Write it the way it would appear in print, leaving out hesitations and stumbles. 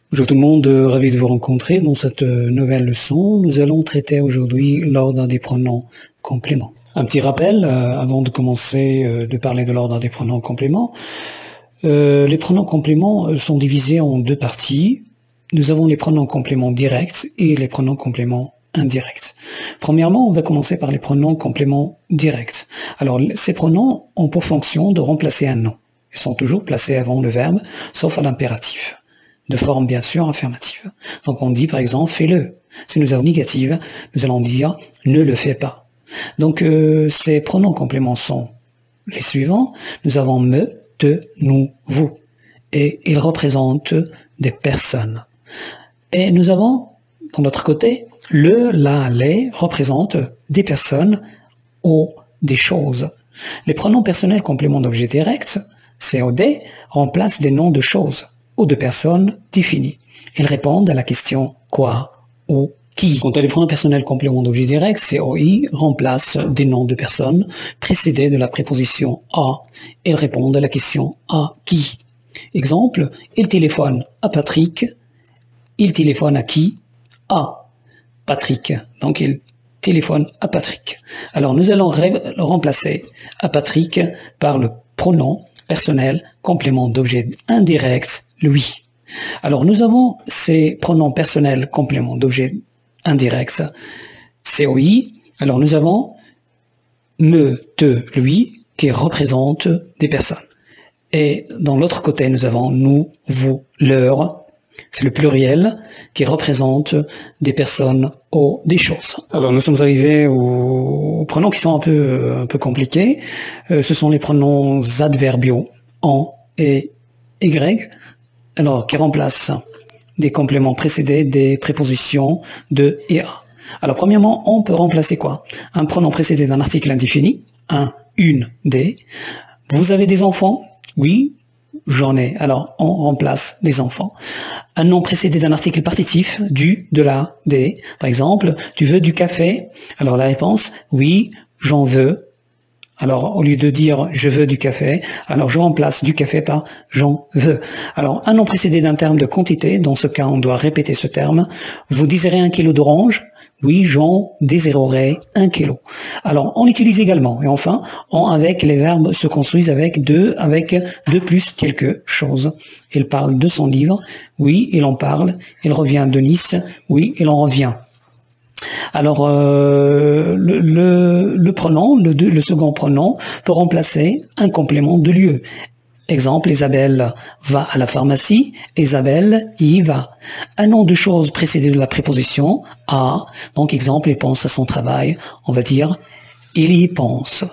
Bonjour tout le monde, ravi de vous rencontrer. Dans cette nouvelle leçon, nous allons traiter aujourd'hui l'ordre des pronoms compléments. Un petit rappel, avant de commencer de parler de l'ordre des pronoms compléments. Les pronoms compléments sont divisés en deux parties. Nous avons les pronoms compléments directs et les pronoms compléments indirects. Premièrement, on va commencer par les pronoms compléments directs. Alors, ces pronoms ont pour fonction de remplacer un nom. Ils sont toujours placés avant le verbe, sauf à l'impératif, de forme bien sûr affirmative. Donc on dit par exemple fais-le. Si nous avons négative, nous allons dire ne le fais pas. Donc ces pronoms compléments sont les suivants. Nous avons me, te, nous, vous. Et ils représentent des personnes. Et nous avons, de l'autre côté, le, la, les représentent des personnes ou des choses. Les pronoms personnels compléments d'objet direct, COD, remplacent des noms de choses ou de personnes définies. Ils répondent à la question quoi ou qui. Quant à les pronoms personnels compléments d'objet direct, COI, remplacent des noms de personnes précédés de la préposition à. Ils répondent à la question à qui. Exemple, il téléphone à Patrick. Il téléphone à qui? À Patrick. Donc il téléphone à Patrick. Alors nous allons remplacer à Patrick par le pronom personnel complément d'objet indirect, lui. Alors nous avons ces pronoms personnels complément d'objet indirect, COI. Alors nous avons me, te, lui, qui représentent des personnes. Et dans l'autre côté, nous avons nous, vous, leur. C'est le pluriel qui représente des personnes ou des choses. Alors nous sommes arrivés aux pronoms qui sont un peu compliqués. Ce sont les pronoms adverbiaux en et y. Alors qui remplacent des compléments précédés des prépositions de et à. Alors premièrement, on peut remplacer quoi? Un pronom précédé d'un article indéfini, un, une, des. Vous avez des enfants? Oui. J'en ai. Alors, on remplace des enfants. Un nom précédé d'un article partitif, du, de la, des. Par exemple, tu veux du café? Alors la réponse, oui, j'en veux. Alors, au lieu de dire je veux du café, alors je remplace du café par j'en veux. Alors, un nom précédé d'un terme de quantité, dans ce cas, on doit répéter ce terme. Vous désirez 1 kilo d'orange? Oui, j'en désirerai 1 kilo. Alors, on l'utilise également. Et enfin, avec les verbes se construisent avec de plus quelque chose. Il parle de son livre. Oui, il en parle. Il revient de Nice. Oui, il en revient. Alors, le pronom, le second pronom, peut remplacer un complément de lieu. Exemple, Isabelle va à la pharmacie, Isabelle y va. Un nom de chose précédé de la préposition à, donc exemple, il pense à son travail, on va dire il y pense.